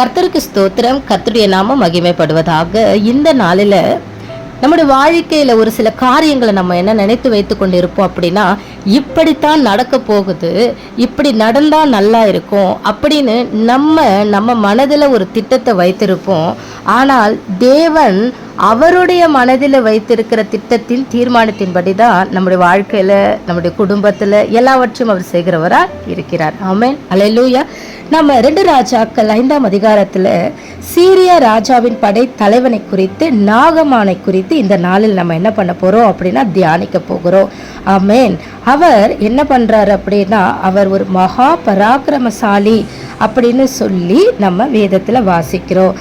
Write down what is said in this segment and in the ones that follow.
கர்த்தருக்கு ஸ்தோத்திரம். கர்த்தருடைய நாமம் மகிமைப்படுவதாக. இந்த நாளில் நம்முடைய வாழ்க்கையில் ஒரு சில காரியங்களை நம்ம என்ன நினைத்து வைத்து கொண்டு இருப்போம் அப்படின்னா, இப்படித்தான் நடக்க போகுது, இப்படி நடந்தால் நல்லா இருக்கும் அப்படின்னு நம்ம மனதில் ஒரு திட்டத்தை வைத்திருப்போம். ஆனால் தேவன் அவருடைய மனதில் வைத்திருக்கிற திட்டத்தின் தீர்மானத்தின்படி தான் நம்முடைய வாழ்க்கையில், நம்முடைய குடும்பத்தில் எல்லாவற்றையும் அவர் செய்கிறவராக இருக்கிறார். ஆமென், அல்லேலூயா. நம்ம 2 ராஜாக்கள் 5ஆம் அதிகாரத்தில் சீரியா ராஜாவின் படை தலைவனை குறித்து, நாகமானை குறித்து இந்த நாளில் நம்ம என்ன பண்ண போகிறோம் அப்படின்னா தியானிக்க போகிறோம். ஆமென். அவர் என்ன பண்ணுறாரு அப்படின்னா, அவர் ஒரு மகா பராக்கிரமசாலி அப்படின்னு சொல்லி நம்ம வேதத்தில் வாசிக்கிறோம்.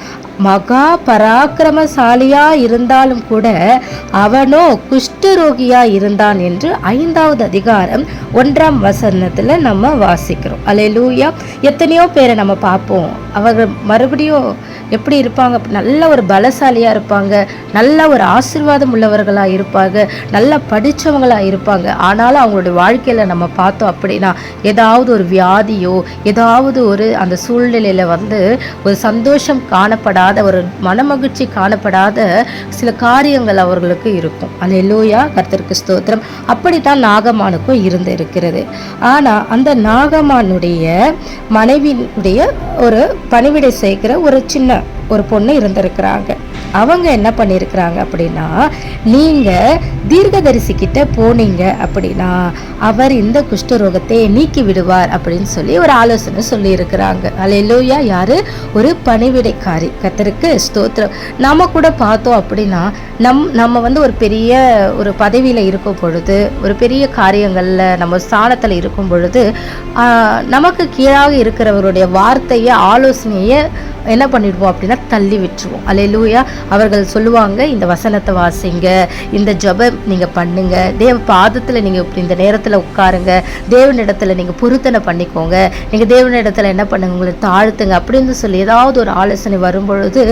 மகா பராக்கிரமசாலியா இருந்தாலும் கூட அவனோ குஷ்டரோகியா இருந்தான் என்று 5ஆவது அதிகாரம் 1ஆம் வசனத்துல நம்ம வாசிக்கிறோம். அல்லேலூயா. எத்தனையோ பேரை நம்ம பார்ப்போம், அவங்க மறுபடியும் எப்படி இருப்பாங்க, நல்ல ஒரு பலசாலியா இருப்பாங்க, நல்ல ஒரு ஆசீர்வாதம் உள்ளவர்களா இருப்பாங்க, நல்லா படித்தவங்களா இருப்பாங்க. ஆனாலும் அவங்களுடைய வாழ்க்கையில நம்ம பார்த்தோம் அப்படின்னா ஏதாவது ஒரு வியாதியோ ஏதாவது ஒரு அந்த சூழ்நிலையில ஒரு சந்தோஷம் காணப்படாத, ஒரு மனமகிழ்ச்சி காணப்படாத சில காரியங்கள் அவர்களுக்கு இருக்கும். அல்லேலூயா, கர்த்தருக்கு ஸ்தோத்திரம். அப்படித்தான் நாகமானுக்கும் இருக்கிறது. ஆனா அந்த நாகமானுடைய மனைவியுடைய ஒரு பணிவிடை செய்கிற ஒரு பொண்ணு இருந்திருக்கிறாங்க. அவங்க என்ன பண்ணியிருக்கிறாங்க அப்படின்னா, நீங்கள் தீர்க்கதரிசி கிட்ட போனீங்க அப்படின்னா அவர் இந்த குஷ்டரோகத்தை நீக்கி விடுவார் அப்படின்னு சொல்லி ஒரு ஆலோசனை சொல்லி இருக்கிறாங்க. அல்லேலூயா. யாரு? ஒரு பணிவிடைக்காரி. கர்த்தருக்கு ஸ்தோத்திரம். நாம கூட பார்த்தோம் அப்படின்னா நம்ம ஒரு பெரிய ஒரு பதவியில் இருக்கும் பொழுது, ஒரு பெரிய காரியங்களில் நம்ம ஸ்தானத்தில் இருக்கும் பொழுது, நமக்கு கீழாக இருக்கிறவருடைய வார்த்தையை, ஆலோசனையை என்ன பண்ணிடுவோம் அப்படின்னா தள்ளி விட்டுருவோம். அல்லேலூயா. அவர்கள் சொல்லுவாங்க, இந்த வசனத்தை வாசிங்க, இந்த ஜெபம் நீங்கள் பண்ணுங்க, தேவ பாதத்தில் நீங்கள் இப்படி இந்த நேரத்தில் உட்காருங்க, தேவனிடத்தில் நீங்கள் பொருத்தனை பண்ணிக்கோங்க, நீங்கள் தேவனிடத்தில் என்ன பண்ணுங்க, உங்களை தாழ்த்துங்க அப்படின்னு சொல்லி ஏதாவது ஒரு ஆலோசனை வரும்பொழுது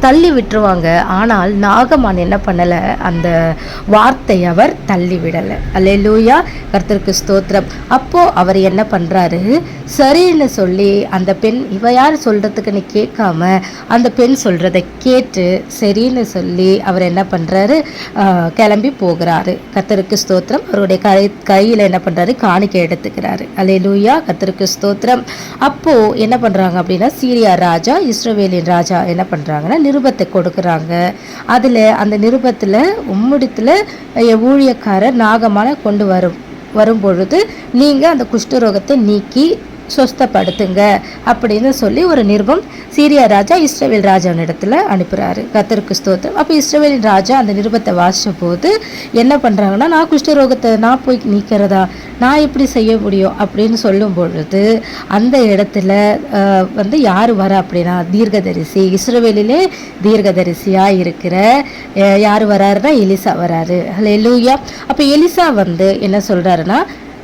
தள்ளி விட்டுருவாங்க. ஆனால் நாகமான் என்ன பண்ணலை, அந்த வார்த்தை அவர் தள்ளி விடலை. அல்லேலூயா, கர்த்தருக்கு ஸ்தோத்திரம். அப்போ அவர் என்ன பண்ணுறாரு, சரின்னு சொல்லி அந்த பெண், இவ யார் சொல்கிறதுக்கு கேட்காம அந்த பெண் சொல்கிறத கேட்டு சரின்னு சொல்லி அவர் என்ன பண்ணுறாரு, கிளம்பி போகிறாரு. கர்த்தருக்கு ஸ்தோத்திரம். அவருடைய கையில் என்ன பண்ணுறாரு, காணிக்கை எடுத்துக்கிறாரு. அல்லேலூயா, கர்த்தருக்கு ஸ்தோத்திரம். அப்போது என்ன பண்ணுறாங்க அப்படின்னா, சீரியா ராஜா, இஸ்ரவேலின் ராஜா என்ன பண்ணுறாங்கன்னா நிருபத்தை கொடுக்குறாங்க. அதில் அந்த நிருபத்தில் உம்மிடத்தில் ஊழியக்காரர் நாகமான கொண்டு வரும்பொழுது நீங்கள் அந்த குஷ்டரோகத்தை நீக்கி சொஸ்தப்படுத்துங்க அப்படின்னு சொல்லி ஒரு நிருபம் சீரியா ராஜா இஸ்ரவேல் ராஜாவினிடத்தில் அனுப்புகிறாரு. கர்த்தருக்கு ஸ்தோத்திரம். அப்போ இஸ்ரவேலின் ராஜா அந்த நிருபத்தை வாசித்த போது என்ன பண்ணுறாங்கன்னா, நான் குஷ்டரோகத்தை நான் போய் நீக்கிறதா, நான் எப்படி செய்ய முடியும் அப்படின்னு சொல்லும் பொழுது அந்த இடத்துல யார் வர அப்படின்னா தீர்க்கதரிசி, இஸ்ரவேலிலே தீர்க்கதரிசியாக இருக்கிற யார் வராருன்னா எலிசா வராரு. அல்லேலூயா. அப்போ எலிசா என்ன சொல்கிறாருன்னா,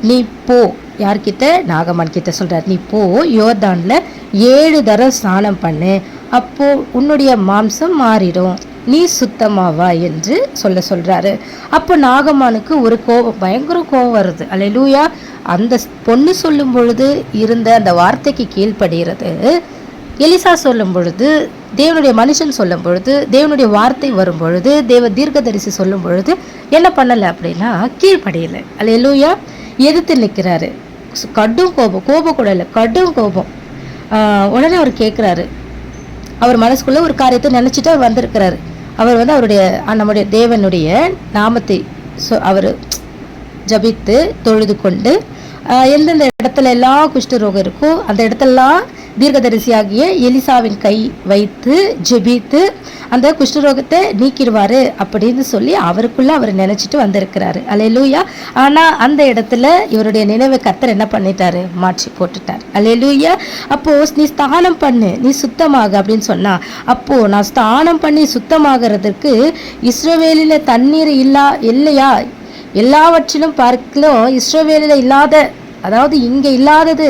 நீ போ, யார்கிட்ட, நாகமான் கிட்ட சொல்கிறார், நீ போ, யோர்தானில் 7 தடவை ஸ்நானம் பண்ணு, அப்போது உன்னுடைய மாம்சம் மாறிடும், நீ சுத்தமாவா என்று சொல்கிறாரு. அப்போ நாகமானுக்கு ஒரு கோபம், பயங்கர கோபம் வருது. அல்லேலூயா. அந்த பொண்ணு சொல்லும் பொழுது இருந்த அந்த வார்த்தைக்கு கீழ்ப்படுகிறது. எலிசா சொல்லும் பொழுது, தேவனுடைய மனுஷன் சொல்லும் பொழுது, தேவனுடைய வார்த்தை வரும் பொழுது, தேவ தீர்க்கதரிசி சொல்லும் பொழுது என்ன பண்ணலை அப்படின்னா கீழ்ப்படையலை. அல்லேலூயா. எதிர்த்து நிற்கிறாரு. கடும் கோபம், கோபம் கூட இல்லை, கடும் கோபம். உடனே அவர் கேட்குறாரு, அவர் மனசுக்குள்ளே ஒரு காரியத்தை நினச்சிட்டு அவர் வந்திருக்கிறாரு. அவர் அவருடைய நம்முடைய தேவனுடைய நாமத்தை அவர் ஜபித்து தொழுது கொண்டு எந்தெந்த இடத்துல எல்லாம் குஷ்டரோகம் இருக்கோ அந்த இடத்தெல்லாம் தீர்க்கதரிசியாகிய எலிசாவின் கை வைத்து ஜெபித்து அந்த குஷ்டரோகத்தை நீக்கிடுவாரு அப்படின்னு சொல்லி அவருக்குள்ள அவர் நினைச்சிட்டு வந்திருக்கிறாரு. அல்லேலூயா. ஆனா அந்த இடத்துல இவருடைய நினைவை கர்த்தர் என்ன பண்ணிட்டாரு, மாற்றி போட்டுட்டார். அல்லேலூயா. அப்போ நீ ஸ்தானம் பண்ணு, நீ சுத்தமாக அப்படின்னு சொன்னா, அப்போ நான் ஸ்தானம் பண்ணி சுத்தமாகிறதுக்கு இஸ்ரவேலில தண்ணீர் இல்லையா, எல்லாவற்றிலும் பார்க்கலும் இஸ்ரவேலில் இல்லாத, அதாவது இங்கே இல்லாதது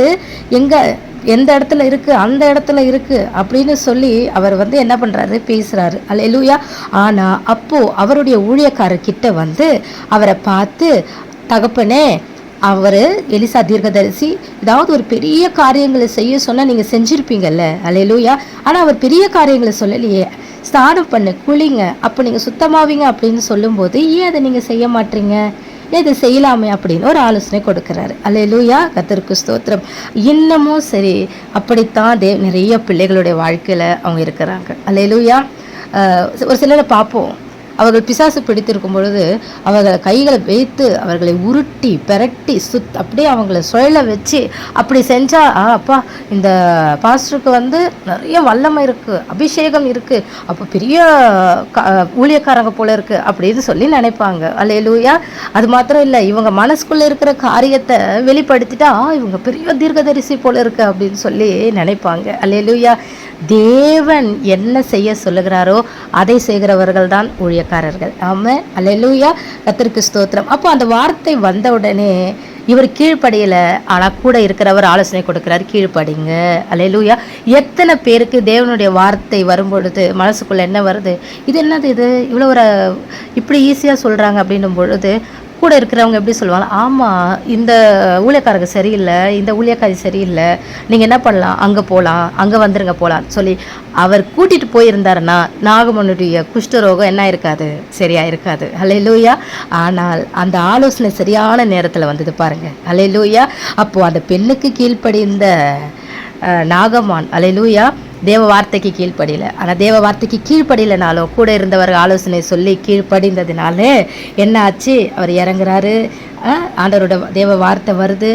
எந்த இடத்துல இருக்கு, அந்த இடத்துல இருக்கு அப்படின்னு சொல்லி அவர் என்ன பண்றாரு, பேசுறாரு. அல்லேலூயா. ஆனா அப்போ அவருடைய ஊழியக்காரர்கிட்ட அவரை பார்த்து, தகப்பனே அவர் எலிசா தீர்க்கதரிசி ஏதாவது ஒரு பெரிய காரியங்களை செய்ய சொன்னால் நீங்கள் செஞ்சுருப்பீங்கல்ல, அல்லேலூயா. ஆனால் அவர் பெரிய காரியங்களை சொல்லலையே. ஸ்நானம் பண்ணு, குளிங்க, அப்போ நீங்கள் சுத்தமாவீங்க அப்படின்னு சொல்லும்போது ஏன் அதை நீங்கள் செய்ய மாட்டீங்க, ஏன் இதை செய்யலாமே அப்படின்னு ஒரு ஆலோசனை கொடுக்குறாரு. அல்லேலூயா, கர்த்தருக்கு ஸ்தோத்திரம். இன்னமும் சரி அப்படித்தான் நிறைய பிள்ளைகளுடைய வாழ்க்கையில் அவங்க இருக்கிறாங்க. அல்லேலூயா. ஒரு சிலரை பார்ப்போம், அவர்கள் பிசாசு பிடித்திருக்கும் பொழுது அவர்களை கைகளை வைத்து அவர்களை உருட்டி பெரட்டி அப்படியே அவங்கள சுழல வச்சு அப்படி செஞ்சால் அப்பா இந்த பாஸ்டருக்கு நிறைய வல்லமை இருக்குது, அபிஷேகம் இருக்குது, அப்போ பெரிய ஊழியக்காரங்க போல இருக்குது அப்படின்னு சொல்லி நினைப்பாங்க. அல்லேலூயா. அது மாத்திரம் இல்லை, இவங்க மனசுக்குள்ளே இருக்கிற காரியத்தை வெளிப்படுத்திட்டா இவங்க பெரிய தீர்க்கதரிசி போல இருக்கு அப்படின்னு சொல்லி நினைப்பாங்க. அல்லேலூயா. தேவன் என்ன செய்ய சொல்லுகிறாரோ அதை செய்கிறவர்கள் தான் ஊழியக்காரர்கள். ஆமென். அல்லேலூயா, கர்த்தருக்கு ஸ்தோத்திரம். அப்போ அந்த வார்த்தை வந்த உடனே இவர் கீழ்ப்படியலை, ஆனால் கூட இருக்கிறவர் ஆலோசனை கொடுக்கிறார், கீழ்ப்படிங்க. அல்லேலூயா. எத்தனை பேருக்கு தேவனுடைய வார்த்தை வரும்பொழுது மனசுக்குள்ளே என்ன வருது, இது என்னது, இது இவ்வளோ ஒரு இப்படி ஈஸியாக சொல்கிறாங்க அப்படின்னும் பொழுது கூட இருக்கிறவங்க எப்படி சொல்லுவாங்க, ஆமாம் இந்த ஊழியக்காரங்க சரியில்லை, இந்த ஊழியக்காரி சரியில்லை, நீங்கள் என்ன பண்ணலாம், அங்கே போகலாம், அங்கே வந்துருங்க போகலான்னு சொல்லி அவர் கூட்டிகிட்டு போயிருந்தாருன்னா நாகமனுடைய குஷ்டரோகம் என்ன இருக்காது, சரியா இருக்காது. அல்லேலூயா. ஆனால் அந்த ஆலோசனை சரியான நேரத்தில் வந்தது பாருங்கள். அல்லேலூயா. அப்போது அந்த பெண்ணுக்கு கீழ்ப்படிந்த நாகமான், அல்லேலூயா, தேவ வார்த்தைக்கு கீழ்ப்படியலை. ஆனால் தேவ வார்த்தைக்கு கீழ்ப்படியலைனாலும் கூட இருந்தவர் ஆலோசனை சொல்லி கீழ்ப்படிந்ததுனால என்ன ஆச்சு, அவர் இறங்குறாரு. ஆண்டவரோட தேவ வார்த்தை வருது.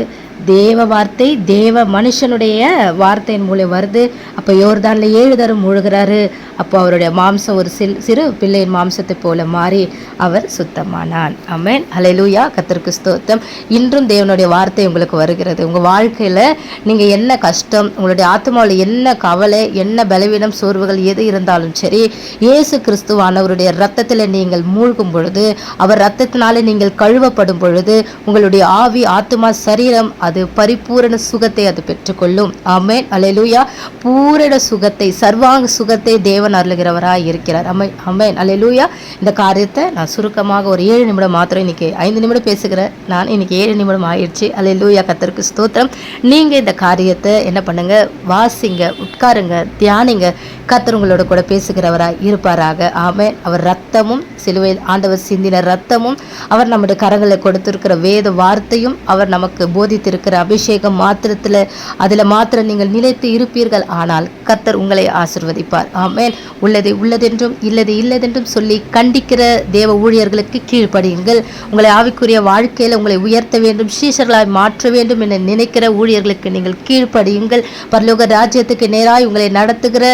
தேவ வார்த்தை தேவ மனுஷனுடைய வார்த்தையின் மூலம் வருது. அப்போ யோர்தானில் 7 தரம் முழுகிறாரு. அப்போ அவருடைய மாம்சம் ஒரு சிறு பிள்ளையின் மாம்சத்தை போல மாறி அவர் சுத்தமானான். ஆமென். அல்லேலூயா, கர்த்தருக்கு ஸ்தோத்திரம். இன்றும் தேவனுடைய வார்த்தை உங்களுக்கு வருகிறது. உங்கள் வாழ்க்கையில் நீங்கள் என்ன கஷ்டம், உங்களுடைய ஆத்மாவில் என்ன கவலை, என்ன பலவீனம், சோர்வுகள் எது இருந்தாலும் சரி, இயேசு கிறிஸ்துவானவருடைய இரத்தத்தில் நீங்கள் மூழ்கும் பொழுது, அவர் இரத்தத்தினாலே நீங்கள் கழுவப்படும் பொழுது உங்களுடைய ஆவி, ஆத்மா, சரீரம் அது பரிபூரண சுகத்தை அது பெற்றுக்கொள்ளும். ஆமென். அல்லேலூயா. பூரண சுகத்தை, சர்வாங்க சுகத்தை தேவன் அருளுகிறவராய் இருக்கிறார். ஆமென். அல்லேலூயா. இந்த காரியத்தை நான் சுருக்கமாக ஒரு 7 நிமிடம் மாத்திரம், இன்னைக்கு 5 நிமிடம் பேசுகிறேன் நான், இன்னைக்கு 7 நிமிடம் ஆயிடுச்சு. அல்லேலூயா, கர்த்தருக்கு ஸ்தோத்திரம். நீங்கள் இந்த காரியத்தை என்ன பண்ணுங்க, வாசிங்க, உட்காருங்க, தியானிங்க. கர்த்தர் உங்களோட கூட பேசுகிறவராய் இருப்பாராக. ஆமென். அவர் ரத்தமும், சிலுவையில் ஆண்டவர் சிந்தின ரத்தமும், அவர் நம்முடைய கரங்களில் கொடுத்திருக்கிற வேத வார்த்தையும், அவர் நமக்கு போதித்திருக்கிற அபிஷேகம் மாத்திரத்தில் அதில் மாத்திரம் நீங்கள் நிலைத்து இருப்பீர்கள். ஆனால் கர்த்தர் உங்களை ஆசீர்வதிப்பார். ஆமென். உள்ளதை உள்ளதென்றும் இல்லதை இல்லதென்றும் சொல்லி கண்டிக்கிற தேவ ஊழியர்களுக்கு கீழ்ப்படியுங்கள். உங்களை ஆவிக்குரிய வாழ்க்கையில் உங்களை உயர்த்த வேண்டும், சீஷர்களாய் மாற்ற வேண்டும் என நினைக்கிற ஊழியர்களுக்கு நீங்கள் கீழ்ப்படியுங்கள். பரலோக ராஜ்யத்துக்கு நேராய் உங்களை நடத்துகிற,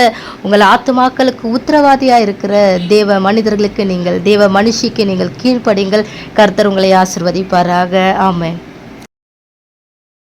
உங்கள் ஆத்துமாக்களுக்கு உத்தரவாதியாக இருக்கிற தேவ மனிதர்களுக்கு நீங்கள், தேவ மனுஷிக்கு நீங்கள் கீழ்ப்படியுங்கள். கர்த்தர் உங்களை ஆசீர்வதிப்பாராக. ஆமென்.